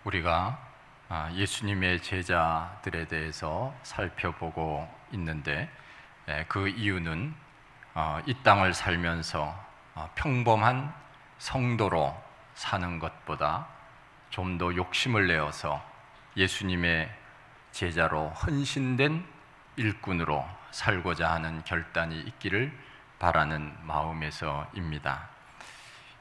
우리가 예수님의 제자들에 대해서 살펴보고 있는데, 그 이유는 이 땅을 살면서 평범한 성도로 사는 것보다 좀 더 욕심을 내어서 예수님의 제자로 헌신된 일꾼으로 살고자 하는 결단이 있기를 바라는 마음에서입니다.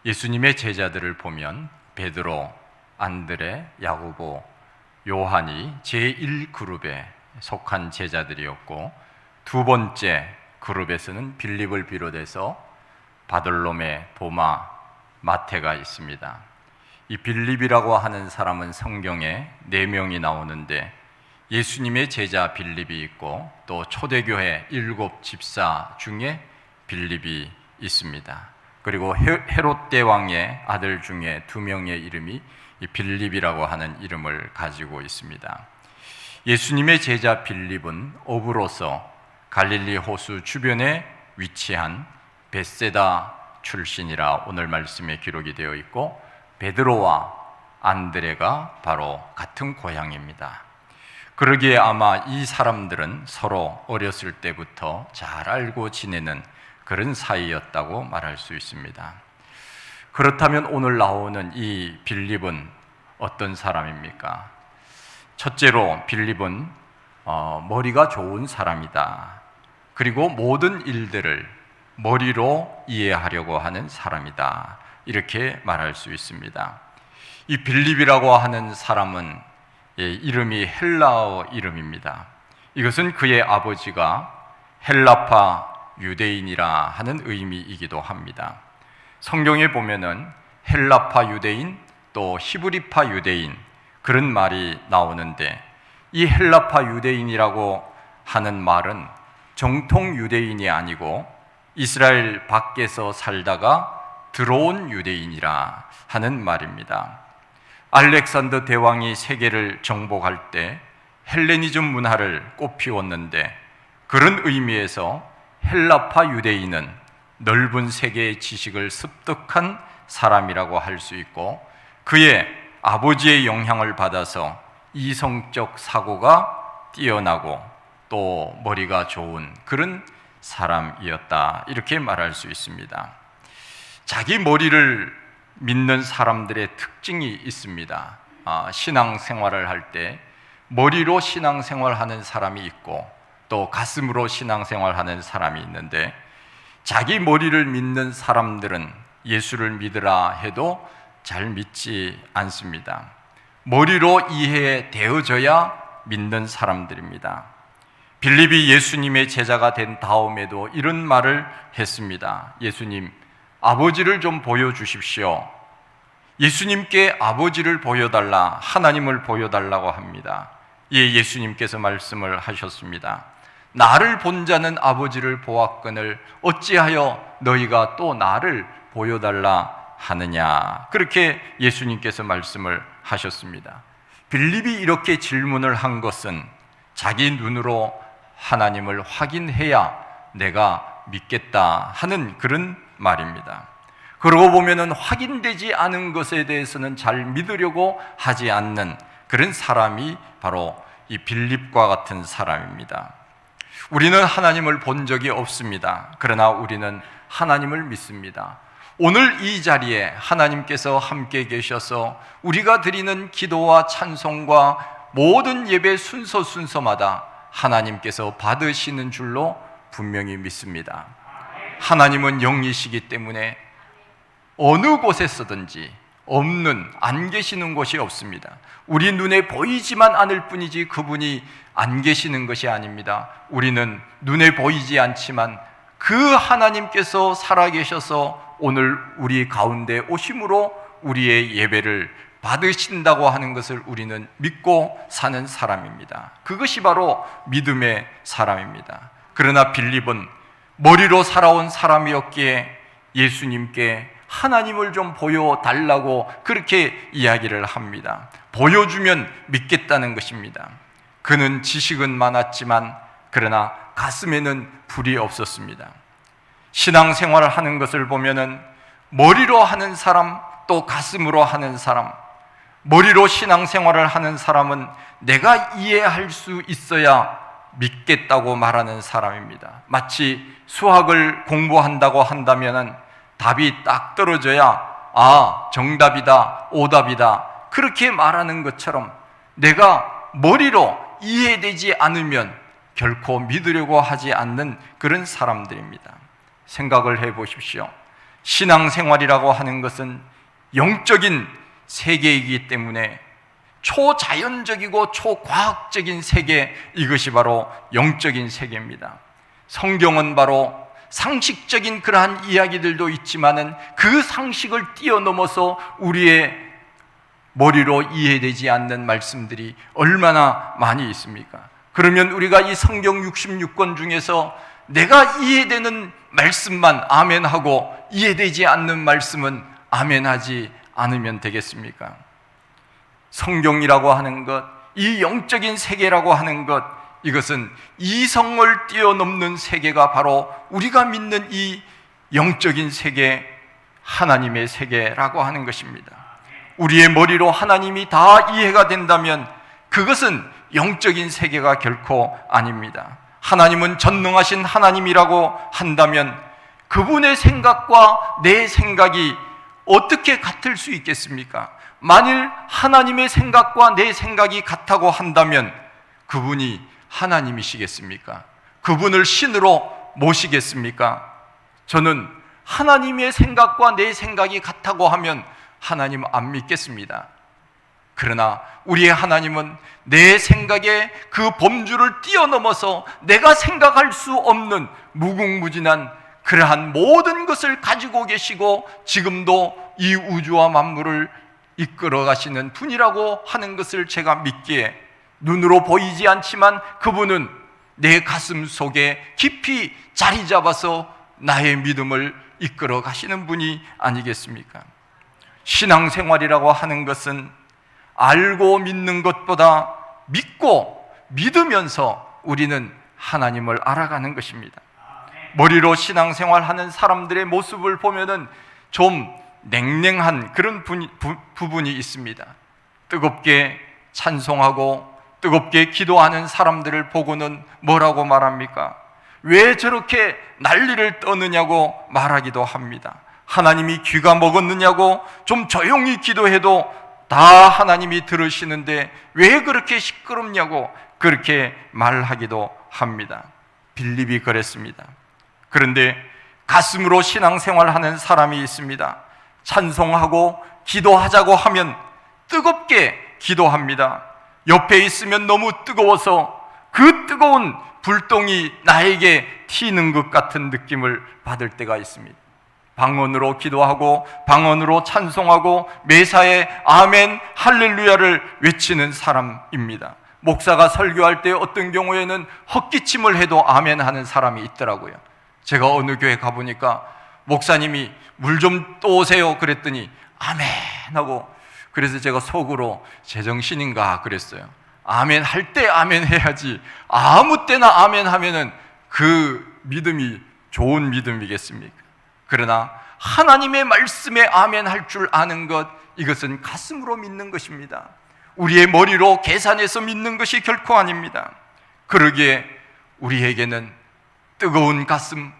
예수님의 제자들을 보면 베드로, 안드레, 야고보, 요한이 제1그룹에 속한 제자들이었고, 두 번째 그룹에서는 빌립을 비롯해서 바돌로메, 도마, 마태가 있습니다. 이 빌립이라고 하는 사람은 성경에 4명이 나오는데, 예수님의 제자 빌립이 있고 또 초대교회 7 집사 중에 빌립이 있습니다. 그리고 헤롯 대왕의 아들 중에 2명의 이름이 이 빌립이라고 하는 이름을 가지고 있습니다. 예수님의 제자 빌립은 어부로서 갈릴리 호수 주변에 위치한 벳세다 출신이라 오늘 말씀에 기록이 되어 있고, 베드로와 안드레가 바로 같은 고향입니다. 그러기에 아마 이 사람들은 서로 어렸을 때부터 잘 알고 지내는 그런 사이였다고 말할 수 있습니다. 그렇다면 오늘 나오는 이 빌립은 어떤 사람입니까? 첫째로 빌립은 머리가 좋은 사람이다. 그리고 모든 일들을 머리로 이해하려고 하는 사람이다. 이렇게 말할 수 있습니다. 이 빌립이라고 하는 사람은 이름이 헬라어 이름입니다. 이것은 그의 아버지가 헬라파 유대인이라 하는 의미이기도 합니다. 성경에 보면은 헬라파 유대인 또 히브리파 유대인 그런 말이 나오는데, 이 헬라파 유대인이라고 하는 말은 정통 유대인이 아니고 이스라엘 밖에서 살다가 들어온 유대인이라 하는 말입니다. 알렉산더 대왕이 세계를 정복할 때 헬레니즘 문화를 꽃피웠는데, 그런 의미에서 헬라파 유대인은 넓은 세계의 지식을 습득한 사람이라고 할 수 있고, 그의 아버지의 영향을 받아서 이성적 사고가 뛰어나고 또 머리가 좋은 그런 사람이었다, 이렇게 말할 수 있습니다. 자기 머리를 믿는 사람들의 특징이 있습니다. 신앙생활을 할 때 머리로 신앙생활하는 사람이 있고 또 가슴으로 신앙생활하는 사람이 있는데, 자기 머리를 믿는 사람들은 예수를 믿으라 해도 잘 믿지 않습니다. 머리로 이해되어져야 믿는 사람들입니다. 빌립이 예수님의 제자가 된 다음에도 이런 말을 했습니다. 예수님, 아버지를 좀 보여주십시오. 예수님께 아버지를 보여달라, 하나님을 보여달라고 합니다. 예수님께서 말씀을 하셨습니다. 나를 본 자는 아버지를 보았거늘 어찌하여 너희가 또 나를 보여달라 하느냐, 그렇게 예수님께서 말씀을 하셨습니다. 빌립이 이렇게 질문을 한 것은 자기 눈으로 하나님을 확인해야 내가 믿겠다 하는 그런 말입니다. 그러고 보면은 확인되지 않은 것에 대해서는 잘 믿으려고 하지 않는 그런 사람이 바로 이 빌립과 같은 사람입니다. 우리는 하나님을 본 적이 없습니다. 그러나 우리는 하나님을 믿습니다. 오늘 이 자리에 하나님께서 함께 계셔서 우리가 드리는 기도와 찬송과 모든 예배 순서마다 하나님께서 받으시는 줄로 분명히 믿습니다. 하나님은 영이시기 때문에 어느 곳에서든지 안 계시는 곳이 없습니다. 우리 눈에 보이지만 않을 뿐이지 그분이 안 계시는 것이 아닙니다. 우리는 눈에 보이지 않지만 그 하나님께서 살아계셔서 오늘 우리 가운데 오심으로 우리의 예배를 받으신다고 하는 것을 우리는 믿고 사는 사람입니다. 그것이 바로 믿음의 사람입니다. 그러나 빌립은 머리로 살아온 사람이었기에 예수님께 하나님을 좀 보여달라고 그렇게 이야기를 합니다. 보여주면 믿겠다는 것입니다. 그는 지식은 많았지만 그러나 가슴에는 불이 없었습니다. 신앙생활을 하는 것을 보면은 머리로 하는 사람 또 가슴으로 하는 사람, 머리로 신앙생활을 하는 사람은 내가 이해할 수 있어야 믿겠다고 말하는 사람입니다. 마치 수학을 공부한다고 한다면 답이 딱 떨어져야 정답이다, 오답이다 그렇게 말하는 것처럼 내가 머리로 이해되지 않으면 결코 믿으려고 하지 않는 그런 사람들입니다. 생각을 해보십시오. 신앙생활이라고 하는 것은 영적인 세계이기 때문에 초자연적이고 초과학적인 세계, 이것이 바로 영적인 세계입니다. 성경은 바로 상식적인 그러한 이야기들도 있지만은 그 상식을 뛰어넘어서 우리의 머리로 이해되지 않는 말씀들이 얼마나 많이 있습니까? 그러면 우리가 이 성경 66권 중에서 내가 이해되는 말씀만 아멘하고 이해되지 않는 말씀은 아멘하지 않으면 되겠습니까? 성경이라고 하는 것, 이 영적인 세계라고 하는 것, 이것은 이성을 뛰어넘는 세계가 바로 우리가 믿는 이 영적인 세계, 하나님의 세계라고 하는 것입니다. 우리의 머리로 하나님이 다 이해가 된다면 그것은 영적인 세계가 결코 아닙니다. 하나님은 전능하신 하나님이라고 한다면 그분의 생각과 내 생각이 어떻게 같을 수 있겠습니까? 만일 하나님의 생각과 내 생각이 같다고 한다면 그분이 하나님이시겠습니까? 그분을 신으로 모시겠습니까? 저는 하나님의 생각과 내 생각이 같다고 하면 하나님 안 믿겠습니다. 그러나 우리의 하나님은 내 생각의 그 범주를 뛰어넘어서 내가 생각할 수 없는 무궁무진한 그러한 모든 것을 가지고 계시고 지금도 이 우주와 만물을 이끌어 가시는 분이라고 하는 것을 제가 믿기에, 눈으로 보이지 않지만 그분은 내 가슴 속에 깊이 자리 잡아서 나의 믿음을 이끌어 가시는 분이 아니겠습니까? 신앙생활이라고 하는 것은 알고 믿는 것보다 믿고 믿으면서 우리는 하나님을 알아가는 것입니다. 머리로 신앙생활하는 사람들의 모습을 보면은 좀 냉랭한 그런 부분이 있습니다. 뜨겁게 찬송하고 뜨겁게 기도하는 사람들을 보고는 뭐라고 말합니까? 왜 저렇게 난리를 떠느냐고 말하기도 합니다. 하나님이 귀가 먹었느냐고, 좀 조용히 기도해도 다 하나님이 들으시는데 왜 그렇게 시끄럽냐고 그렇게 말하기도 합니다. 빌립이 그랬습니다. 그런데 가슴으로 신앙생활하는 사람이 있습니다. 찬송하고 기도하자고 하면 뜨겁게 기도합니다. 옆에 있으면 너무 뜨거워서 그 뜨거운 불똥이 나에게 튀는 것 같은 느낌을 받을 때가 있습니다. 방언으로 기도하고 방언으로 찬송하고 매사에 아멘 할렐루야를 외치는 사람입니다. 목사가 설교할 때 어떤 경우에는 헛기침을 해도 아멘 하는 사람이 있더라고요. 제가 어느 교회 가보니까 목사님이 물 좀 떠오세요 그랬더니 아멘 하고, 그래서 제가 속으로 제정신인가 그랬어요. 아멘 할 때 아멘 해야지 아무 때나 아멘 하면은 그 믿음이 좋은 믿음이겠습니까? 그러나 하나님의 말씀에 아멘 할 줄 아는 것, 이것은 가슴으로 믿는 것입니다. 우리의 머리로 계산해서 믿는 것이 결코 아닙니다. 그러기에 우리에게는 뜨거운 가슴,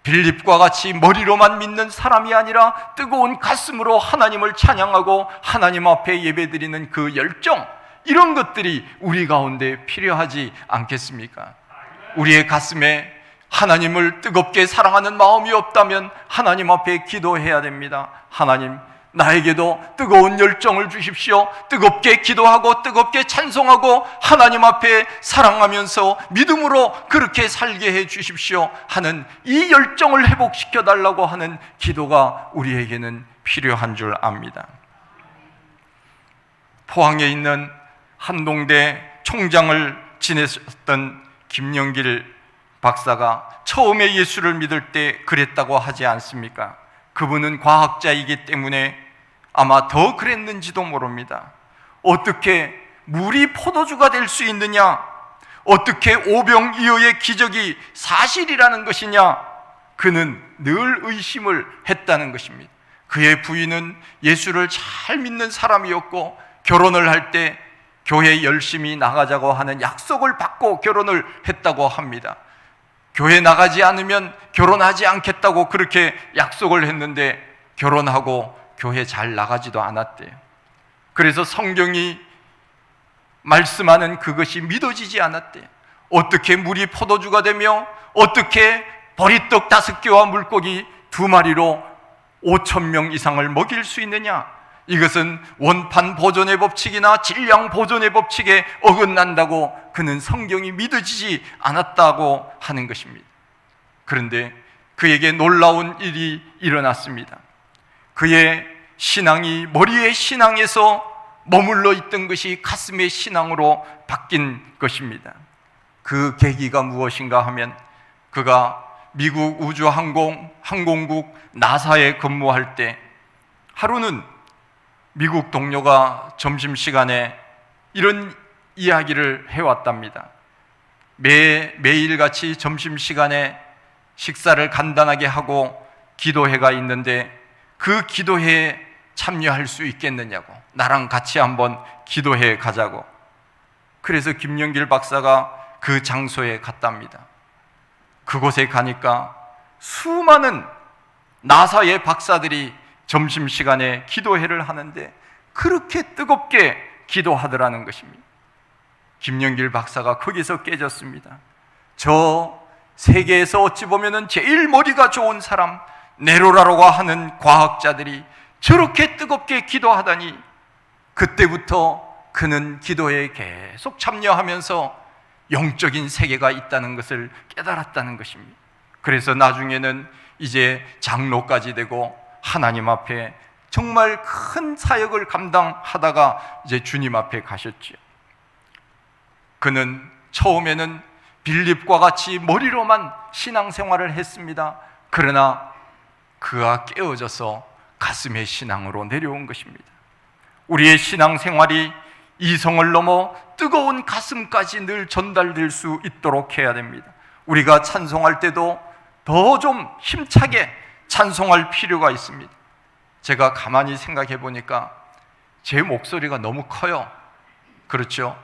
빌립과 같이 머리로만 믿는 사람이 아니라 뜨거운 가슴으로 하나님을 찬양하고 하나님 앞에 예배드리는 그 열정, 이런 것들이 우리 가운데 필요하지 않겠습니까? 우리의 가슴에 하나님을 뜨겁게 사랑하는 마음이 없다면 하나님 앞에 기도해야 됩니다. 하나님, 나에게도 뜨거운 열정을 주십시오. 뜨겁게 기도하고 뜨겁게 찬송하고 하나님 앞에 사랑하면서 믿음으로 그렇게 살게 해 주십시오 하는 이 열정을 회복시켜 달라고 하는 기도가 우리에게는 필요한 줄 압니다. 포항에 있는 한동대 총장을 지냈던 김영길 박사가 처음에 예수를 믿을 때 그랬다고 하지 않습니까? 그분은 과학자이기 때문에 아마 더 그랬는지도 모릅니다. 어떻게 물이 포도주가 될 수 있느냐? 어떻게 오병이어의 기적이 사실이라는 것이냐? 그는 늘 의심을 했다는 것입니다. 그의 부인은 예수를 잘 믿는 사람이었고 결혼을 할 때 교회 열심히 나가자고 하는 약속을 받고 결혼을 했다고 합니다. 교회 나가지 않으면 결혼하지 않겠다고 그렇게 약속을 했는데 결혼하고 교회 잘 나가지도 않았대요. 그래서 성경이 말씀하는 그것이 믿어지지 않았대요. 어떻게 물이 포도주가 되며 어떻게 보리떡 5개와 물고기 2마리로 5,000명 이상을 먹일 수 있느냐? 이것은 원판 보존의 법칙이나 질량 보존의 법칙에 어긋난다고 그는 성경이 믿어지지 않았다고 하는 것입니다. 그런데 그에게 놀라운 일이 일어났습니다. 그의 신앙이 머리의 신앙에서 머물러 있던 것이 가슴의 신앙으로 바뀐 것입니다. 그 계기가 무엇인가 하면 그가 미국 우주항공국 나사에 근무할 때 하루는 미국 동료가 점심시간에 이런 이야기를 해왔답니다. 매일같이 점심시간에 식사를 간단하게 하고 기도회가 있는데 그 기도회에 참여할 수 있겠느냐고, 나랑 같이 한번 기도회 가자고. 그래서 김영길 박사가 그 장소에 갔답니다. 그곳에 가니까 수많은 나사의 박사들이 점심시간에 기도회를 하는데 그렇게 뜨겁게 기도하더라는 것입니다. 김영길 박사가 거기서 깨졌습니다. 저 세계에서 어찌 보면 제일 머리가 좋은 사람 네로라고 하는 과학자들이 저렇게 뜨겁게 기도하다니, 그때부터 그는 기도에 계속 참여하면서 영적인 세계가 있다는 것을 깨달았다는 것입니다. 그래서 나중에는 이제 장로까지 되고 하나님 앞에 정말 큰 사역을 감당하다가 이제 주님 앞에 가셨죠. 그는 처음에는 빌립과 같이 머리로만 신앙생활을 했습니다. 그러나 그가 깨어져서 가슴의 신앙으로 내려온 것입니다. 우리의 신앙생활이 이성을 넘어 뜨거운 가슴까지 늘 전달될 수 있도록 해야 됩니다. 우리가 찬송할 때도 더 좀 힘차게 찬송할 필요가 있습니다. 제가 가만히 생각해 보니까 제 목소리가 너무 커요. 그렇죠?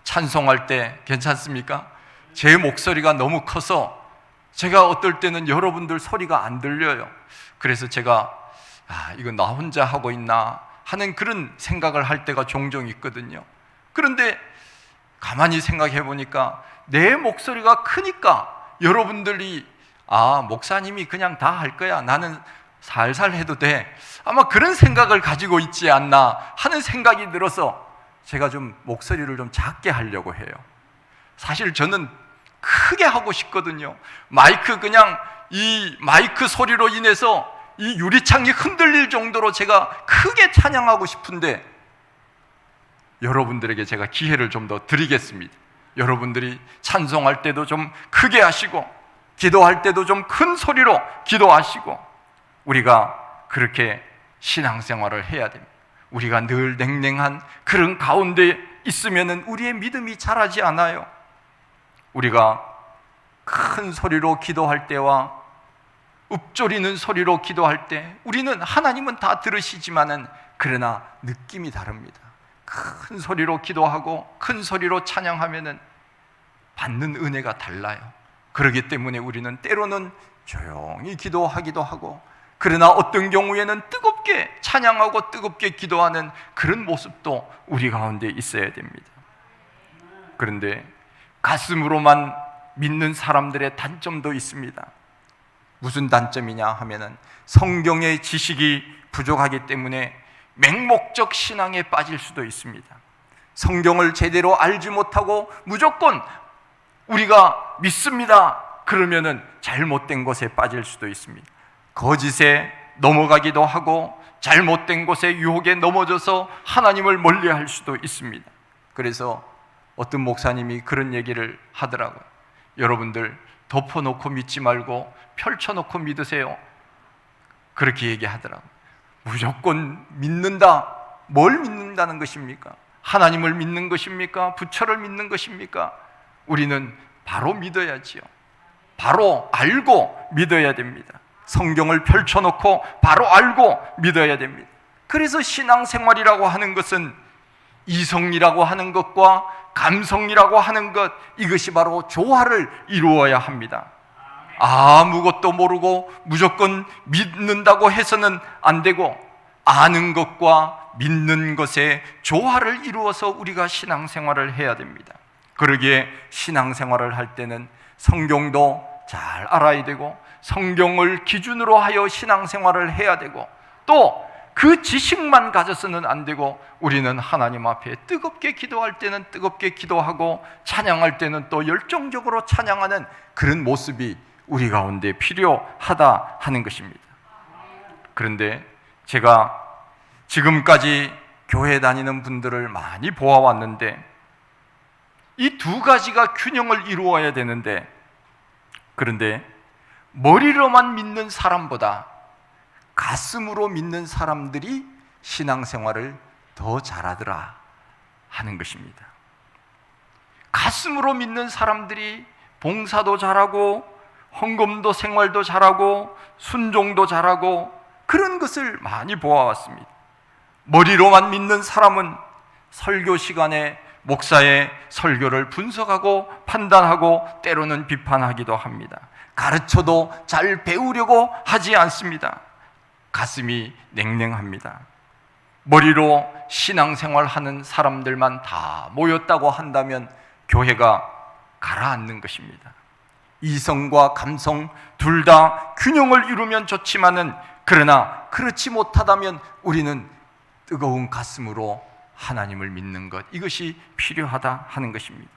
찬송할 때 괜찮습니까? 제 목소리가 너무 커서 제가 어떨 때는 여러분들 소리가 안 들려요. 그래서 제가 이거 나 혼자 하고 있나 하는 그런 생각을 할 때가 종종 있거든요. 그런데 가만히 생각해 보니까 내 목소리가 크니까 여러분들이 목사님이 그냥 다 할 거야, 나는 살살 해도 돼, 아마 그런 생각을 가지고 있지 않나 하는 생각이 들어서 제가 좀 목소리를 좀 작게 하려고 해요. 사실 저는 크게 하고 싶거든요. 그냥 이 마이크 소리로 인해서 이 유리창이 흔들릴 정도로 제가 크게 찬양하고 싶은데 여러분들에게 제가 기회를 좀 더 드리겠습니다. 여러분들이 찬송할 때도 좀 크게 하시고 기도할 때도 좀 큰 소리로 기도하시고, 우리가 그렇게 신앙생활을 해야 됩니다. 우리가 늘 냉랭한 그런 가운데 있으면 우리의 믿음이 자라지 않아요. 우리가 큰 소리로 기도할 때와 읊조리는 소리로 기도할 때 우리는 하나님은 다 들으시지만은 그러나 느낌이 다릅니다. 큰 소리로 기도하고 큰 소리로 찬양하면은 받는 은혜가 달라요. 그렇기 때문에 우리는 때로는 조용히 기도하기도 하고, 그러나 어떤 경우에는 뜨겁게 찬양하고 뜨겁게 기도하는 그런 모습도 우리 가운데 있어야 됩니다. 그런데 가슴으로만 믿는 사람들의 단점도 있습니다. 무슨 단점이냐 하면은 성경의 지식이 부족하기 때문에 맹목적 신앙에 빠질 수도 있습니다. 성경을 제대로 알지 못하고 무조건 우리가 믿습니다 그러면은 잘못된 것에 빠질 수도 있습니다. 거짓에 넘어가기도 하고 잘못된 것에 유혹에 넘어져서 하나님을 멀리할 수도 있습니다. 그래서 어떤 목사님이 그런 얘기를 하더라고요. 여러분들 덮어놓고 믿지 말고 펼쳐놓고 믿으세요. 그렇게 얘기하더라고요. 무조건 믿는다. 뭘 믿는다는 것입니까? 하나님을 믿는 것입니까? 부처를 믿는 것입니까? 우리는 바로 믿어야지요. 바로 알고 믿어야 됩니다. 성경을 펼쳐놓고 바로 알고 믿어야 됩니다. 그래서 신앙생활이라고 하는 것은 이성이라고 하는 것과 감성이라고 하는 것, 이것이 바로 조화를 이루어야 합니다. 아무것도 모르고 무조건 믿는다고 해서는 안 되고, 아는 것과 믿는 것의 조화를 이루어서 우리가 신앙생활을 해야 됩니다. 그러기에 신앙생활을 할 때는 성경도 잘 알아야 되고, 성경을 기준으로 하여 신앙생활을 해야 되고, 또 그 지식만 가져서는 안 되고, 우리는 하나님 앞에 뜨겁게 기도할 때는 뜨겁게 기도하고, 찬양할 때는 또 열정적으로 찬양하는 그런 모습이 우리 가운데 필요하다 하는 것입니다. 그런데 제가 지금까지 교회 다니는 분들을 많이 보아왔는데, 이 두 가지가 균형을 이루어야 되는데, 그런데 머리로만 믿는 사람보다 가슴으로 믿는 사람들이 신앙생활을 더 잘하더라 하는 것입니다. 가슴으로 믿는 사람들이 봉사도 잘하고, 헌금도 생활도 잘하고, 순종도 잘하고, 그런 것을 많이 보아왔습니다. 머리로만 믿는 사람은 설교 시간에 목사의 설교를 분석하고 판단하고 때로는 비판하기도 합니다. 가르쳐도 잘 배우려고 하지 않습니다. 가슴이 냉랭합니다. 머리로 신앙생활하는 사람들만 다 모였다고 한다면 교회가 가라앉는 것입니다. 이성과 감성 둘 다 균형을 이루면 좋지만은, 그러나 그렇지 못하다면 우리는 뜨거운 가슴으로 하나님을 믿는 것, 이것이 필요하다 하는 것입니다.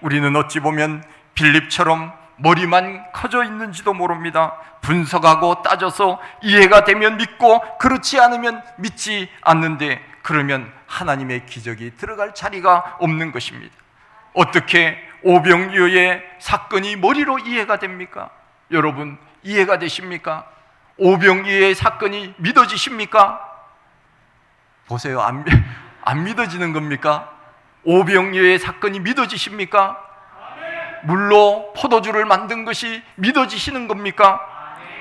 우리는 어찌 보면 빌립처럼 머리만 커져 있는지도 모릅니다. 분석하고 따져서 이해가 되면 믿고, 그렇지 않으면 믿지 않는데, 그러면 하나님의 기적이 들어갈 자리가 없는 것입니다. 어떻게 오병이어의 사건이 머리로 이해가 됩니까? 여러분, 이해가 되십니까? 오병이어의 사건이 믿어지십니까? 보세요. 안 믿어지는 겁니까? 오병이어의 사건이 믿어지십니까? 물로 포도주를 만든 것이 믿어지시는 겁니까?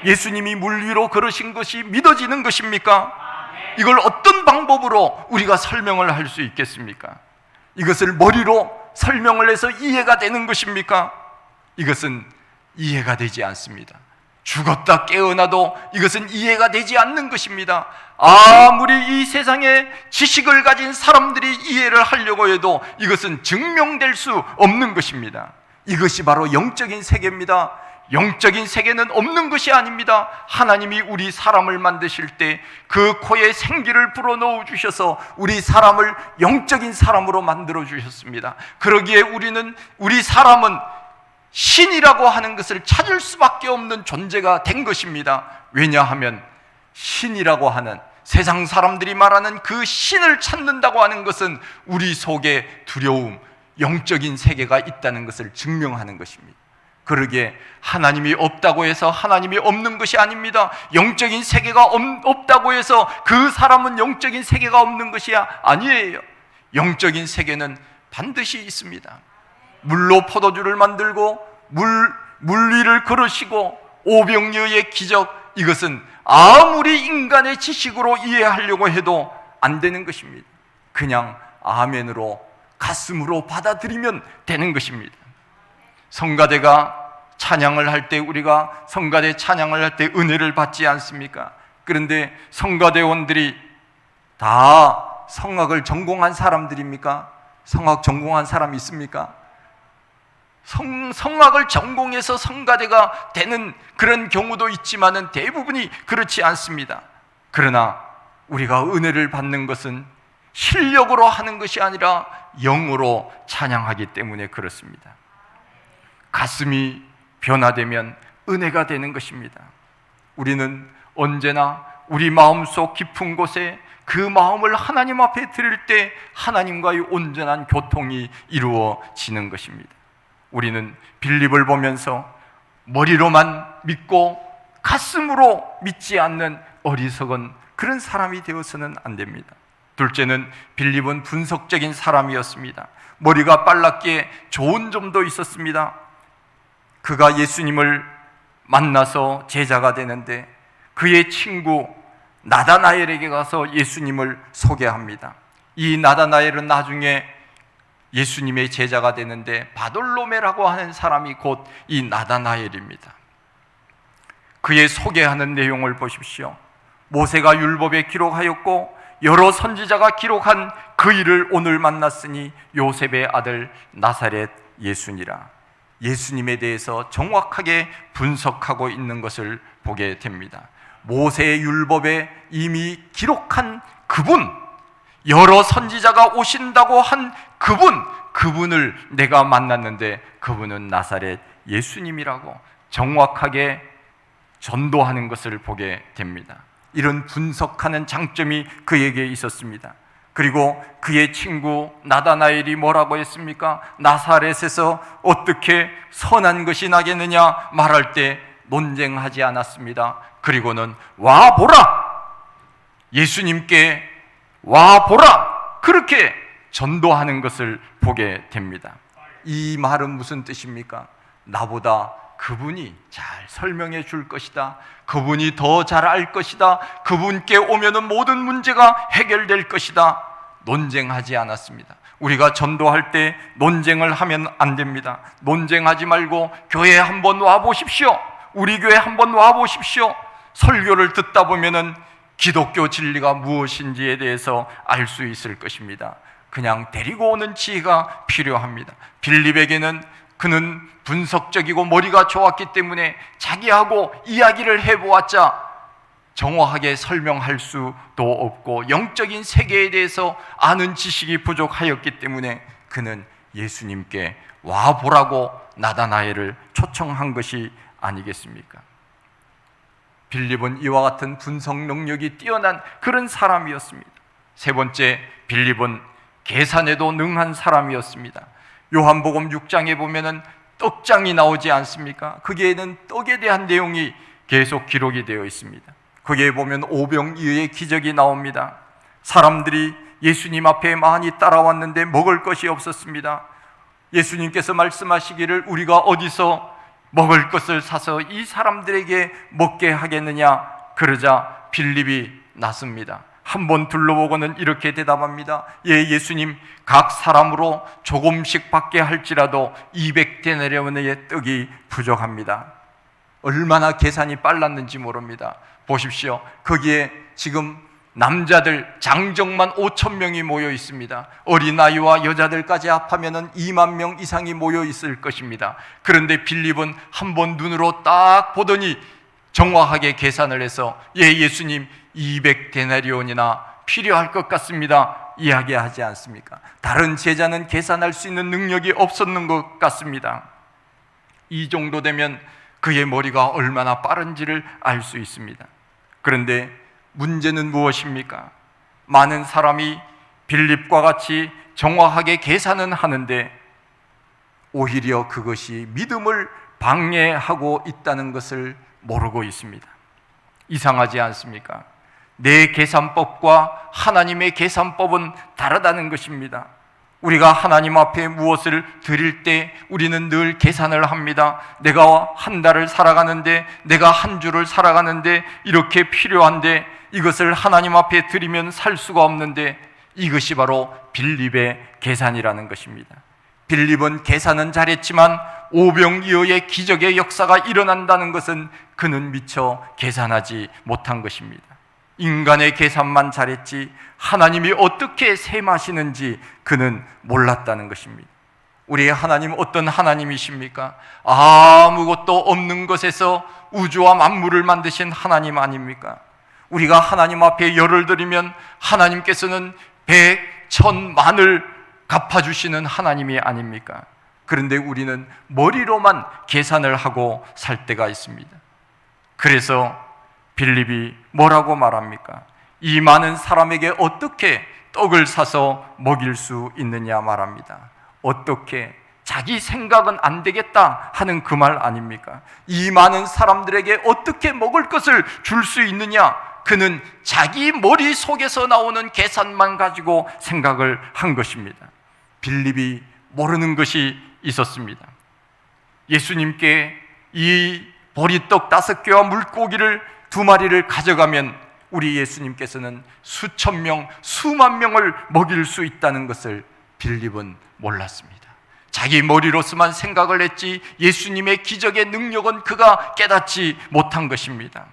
예수님이 물 위로 걸으신 것이 믿어지는 것입니까? 이걸 어떤 방법으로 우리가 설명을 할 수 있겠습니까? 이것을 머리로 설명을 해서 이해가 되는 것입니까? 이것은 이해가 되지 않습니다. 죽었다 깨어나도 이것은 이해가 되지 않는 것입니다. 아무리 이 세상에 지식을 가진 사람들이 이해를 하려고 해도 이것은 증명될 수 없는 것입니다. 이것이 바로 영적인 세계입니다. 영적인 세계는 없는 것이 아닙니다. 하나님이 우리 사람을 만드실 때 그 코에 생기를 불어넣어 주셔서 우리 사람을 영적인 사람으로 만들어 주셨습니다. 그러기에 우리 사람은 신이라고 하는 것을 찾을 수밖에 없는 존재가 된 것입니다. 왜냐하면 신이라고 하는, 세상 사람들이 말하는 그 신을 찾는다고 하는 것은 우리 속에 두려움, 영적인 세계가 있다는 것을 증명하는 것입니다. 그러기에 하나님이 없다고 해서 하나님이 없는 것이 아닙니다. 영적인 세계가 없다고 해서 그 사람은 영적인 세계가 없는 것이 아니에요. 영적인 세계는 반드시 있습니다. 물로 포도주를 만들고 물 위를 걸으시고 오병이어의 기적, 이것은 아무리 인간의 지식으로 이해하려고 해도 안 되는 것입니다. 그냥 아멘으로, 가슴으로 받아들이면 되는 것입니다. 성가대가 찬양을 할 때, 우리가 성가대 찬양을 할 때 은혜를 받지 않습니까? 그런데 성가대원들이 다 성악을 전공한 사람들입니까? 성악 전공한 사람 있습니까? 성악을 전공해서 성가대가 되는 그런 경우도 있지만은 대부분이 그렇지 않습니다. 그러나 우리가 은혜를 받는 것은 실력으로 하는 것이 아니라 영으로 찬양하기 때문에 그렇습니다. 가슴이 변화되면 은혜가 되는 것입니다. 우리는 언제나 우리 마음속 깊은 곳에 그 마음을 하나님 앞에 드릴 때 하나님과의 온전한 교통이 이루어지는 것입니다. 우리는 빌립을 보면서 머리로만 믿고 가슴으로 믿지 않는 어리석은 그런 사람이 되어서는 안 됩니다. 둘째는 빌립은 분석적인 사람이었습니다. 머리가 빨랐기에 좋은 점도 있었습니다. 그가 예수님을 만나서 제자가 되는데 그의 친구 나다나엘에게 가서 예수님을 소개합니다. 이 나다나엘은 나중에 예수님의 제자가 되는데 바돌로메라고 하는 사람이 곧 이 나다나엘입니다. 그의 소개하는 내용을 보십시오. 모세가 율법에 기록하였고 여러 선지자가 기록한 그 일을 오늘 만났으니 요셉의 아들 나사렛 예수니라. 예수님에 대해서 정확하게 분석하고 있는 것을 보게 됩니다. 모세의 율법에 이미 기록한 그분, 여러 선지자가 오신다고 한 그분을 내가 만났는데 그분은 나사렛 예수님이라고 정확하게 전도하는 것을 보게 됩니다. 이런 분석하는 장점이 그에게 있었습니다. 그리고 그의 친구 나다나엘이 뭐라고 했습니까? 나사렛에서 어떻게 선한 것이 나겠느냐 말할 때 논쟁하지 않았습니다. 그리고는 와보라! 예수님께 와보라! 그렇게 전도하는 것을 보게 됩니다. 이 말은 무슨 뜻입니까? 나보다 그분이 잘 설명해 줄 것이다. 그분이 더 잘 알 것이다. 그분께 오면은 모든 문제가 해결될 것이다. 논쟁하지 않았습니다. 우리가 전도할 때 논쟁을 하면 안 됩니다. 논쟁하지 말고 교회에 한번 와 보십시오. 우리 교회 한번 와 보십시오. 설교를 듣다 보면은 기독교 진리가 무엇인지에 대해서 알 수 있을 것입니다. 그냥 데리고 오는 지혜가 필요합니다. 빌립에게는 그는 분석적이고 머리가 좋았기 때문에 자기하고 이야기를 해보았자 정확하게 설명할 수도 없고 영적인 세계에 대해서 아는 지식이 부족하였기 때문에 그는 예수님께 와보라고 나다나엘을 초청한 것이 아니겠습니까? 빌립은 이와 같은 분석 능력이 뛰어난 그런 사람이었습니다. 세 번째, 빌립은 계산에도 능한 사람이었습니다. 요한복음 6장에 보면은 떡장이 나오지 않습니까? 거기에는 떡에 대한 내용이 계속 기록이 되어 있습니다. 거기에 보면 오병이어의 기적이 나옵니다. 사람들이 예수님 앞에 많이 따라왔는데 먹을 것이 없었습니다. 예수님께서 말씀하시기를 우리가 어디서 먹을 것을 사서 이 사람들에게 먹게 하겠느냐? 그러자 빌립이 나섭니다. 한번 둘러보고는 이렇게 대답합니다. 예, 예수님, 각 사람으로 조금씩 받게 할지라도 200데나리온의 떡이 부족합니다. 얼마나 계산이 빨랐는지 모릅니다. 보십시오. 거기에 지금 남자들 장정만 5,000명이 모여 있습니다. 어린아이와 여자들까지 합하면 2만 명 이상이 모여 있을 것입니다. 그런데 빌립은 한번 눈으로 딱 보더니 정확하게 계산을 해서 예, 예수님 200데나리온이나 필요할 것 같습니다. 이야기하지 않습니까? 다른 제자는 계산할 수 있는 능력이 없었는 것 같습니다. 이 정도 되면 그의 머리가 얼마나 빠른지를 알 수 있습니다. 그런데 문제는 무엇입니까? 많은 사람이 빌립과 같이 정확하게 계산은 하는데 오히려 그것이 믿음을 방해하고 있다는 것을 모르고 있습니다. 이상하지 않습니까? 내 계산법과 하나님의 계산법은 다르다는 것입니다. 우리가 하나님 앞에 무엇을 드릴 때 우리는 늘 계산을 합니다. 내가 한 달을 살아가는데, 내가 한 주를 살아가는데 이렇게 필요한데 이것을 하나님 앞에 드리면 살 수가 없는데, 이것이 바로 빌립의 계산이라는 것입니다. 빌립은 계산은 잘했지만 오병이어의 기적의 역사가 일어난다는 것은 그는 미처 계산하지 못한 것입니다. 인간의 계산만 잘했지 하나님이 어떻게 셈하시는지 그는 몰랐다는 것입니다. 우리의 하나님 어떤 하나님이십니까? 아무것도 없는 것에서 우주와 만물을 만드신 하나님 아닙니까? 우리가 하나님 앞에 열을 드리면 하나님께서는 100, 1000, 만을 갚아주시는 하나님이 아닙니까? 그런데 우리는 머리로만 계산을 하고 살 때가 있습니다. 그래서 빌립이 뭐라고 말합니까? 이 많은 사람에게 어떻게 떡을 사서 먹일 수 있느냐 말합니다. 어떻게? 자기 생각은 안 되겠다 하는 그 말 아닙니까? 이 많은 사람들에게 어떻게 먹을 것을 줄 수 있느냐? 그는 자기 머릿속에서 나오는 계산만 가지고 생각을 한 것입니다. 빌립이 모르는 것이 있었습니다. 예수님께 이 보리떡 5개와 물고기를 2마리를 가져가면 우리 예수님께서는 수천 명, 수만 명을 먹일 수 있다는 것을 빌립은 몰랐습니다. 자기 머리로서만 생각을 했지 예수님의 기적의 능력은 그가 깨닫지 못한 것입니다.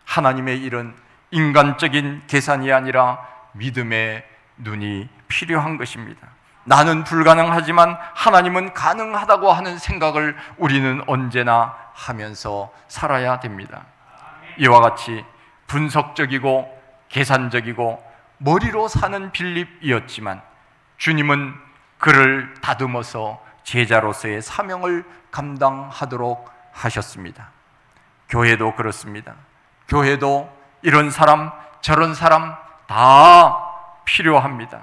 하나님의 일은 인간적인 계산이 아니라 믿음의 눈이 필요한 것입니다. 나는 불가능하지만 하나님은 가능하다고 하는 생각을 우리는 언제나 하면서 살아야 됩니다. 이와 같이 분석적이고 계산적이고 머리로 사는 빌립이었지만 주님은 그를 다듬어서 제자로서의 사명을 감당하도록 하셨습니다. 교회도 그렇습니다. 교회도 이런 사람 저런 사람 다 필요합니다.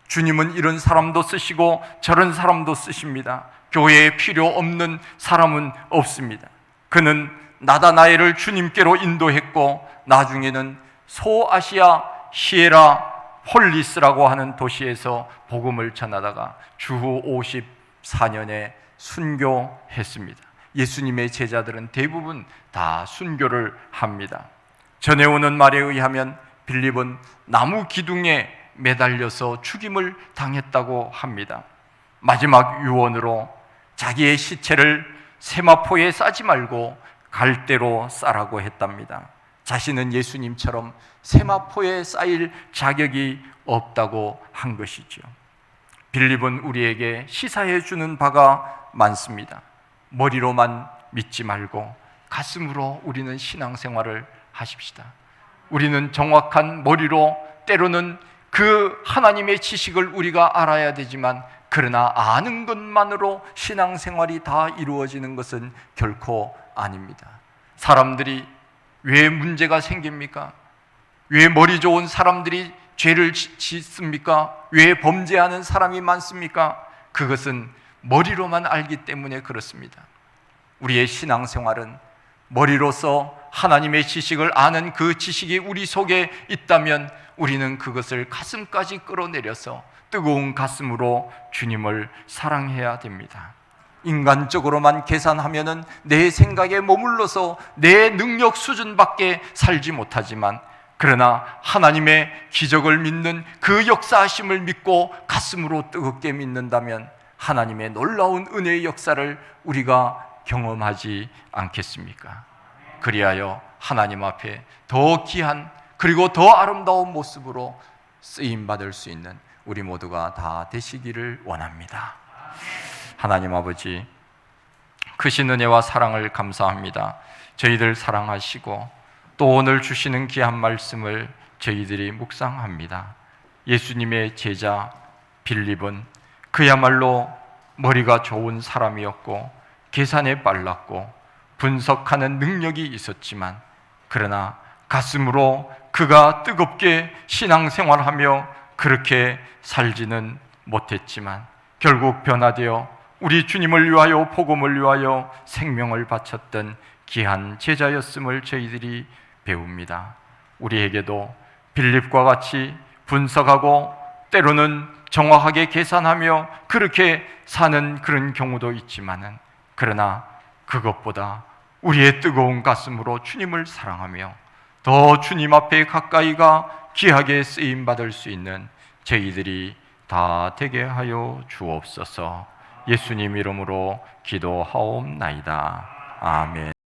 주님은 이런 사람도 쓰시고 저런 사람도 쓰십니다. 교회에 필요 없는 사람은 없습니다. 그는 나다나엘을 주님께로 인도했고 나중에는 소아시아 히에라 폴리스라고 하는 도시에서 복음을 전하다가 주후 54년에 순교했습니다. 예수님의 제자들은 대부분 다 순교를 합니다. 전해오는 말에 의하면 빌립은 나무 기둥에 매달려서 죽임을 당했다고 합니다. 마지막 유언으로 자기의 시체를 세마포에 싸지 말고 갈대로 싸라고 했답니다. 자신은 예수님처럼 세마포에 쌓일 자격이 없다고 한 것이죠. 빌립은 우리에게 시사해 주는 바가 많습니다. 머리로만 믿지 말고 가슴으로 우리는 신앙생활을 하십시다. 우리는 정확한 머리로 때로는 그 하나님의 지식을 우리가 알아야 되지만 그러나 아는 것만으로 신앙생활이 다 이루어지는 것은 결코 아닙니다. 사람들이 왜 문제가 생깁니까? 왜 머리 좋은 사람들이 죄를 짓습니까? 왜 범죄하는 사람이 많습니까? 그것은 머리로만 알기 때문에 그렇습니다. 우리의 신앙생활은 머리로서 하나님의 지식을 아는 그 지식이 우리 속에 있다면 우리는 그것을 가슴까지 끌어내려서 뜨거운 가슴으로 주님을 사랑해야 됩니다. 인간적으로만 계산하면은 내 생각에 머물러서 내 능력 수준밖에 살지 못하지만 그러나 하나님의 기적을 믿는 그 역사하심을 믿고 가슴으로 뜨겁게 믿는다면 하나님의 놀라운 은혜의 역사를 우리가 경험하지 않겠습니까? 그리하여 하나님 앞에 더 귀한 그리고 더 아름다운 모습으로 쓰임받을 수 있는 우리 모두가 다 되시기를 원합니다. 하나님 아버지, 크신 은혜와 사랑을 감사합니다. 저희들 사랑하시고 또 오늘 주시는 귀한 말씀을 저희들이 묵상합니다. 예수님의 제자 빌립은 그야말로 머리가 좋은 사람이었고 계산에 빨랐고 분석하는 능력이 있었지만 그러나 가슴으로 그가 뜨겁게 신앙생활하며 그렇게 살지는 못했지만 결국 변화되어 우리 주님을 위하여 복음을 위하여 생명을 바쳤던 귀한 제자였음을 저희들이 배웁니다. 우리에게도 빌립과 같이 분석하고 때로는 정확하게 계산하며 그렇게 사는 그런 경우도 있지만은 그러나 그것보다 우리의 뜨거운 가슴으로 주님을 사랑하며 더 주님 앞에 가까이가 귀하게 쓰임받을 수 있는 저희들이 다 되게 하여 주옵소서. 예수님 이름으로 기도하옵나이다. 아멘.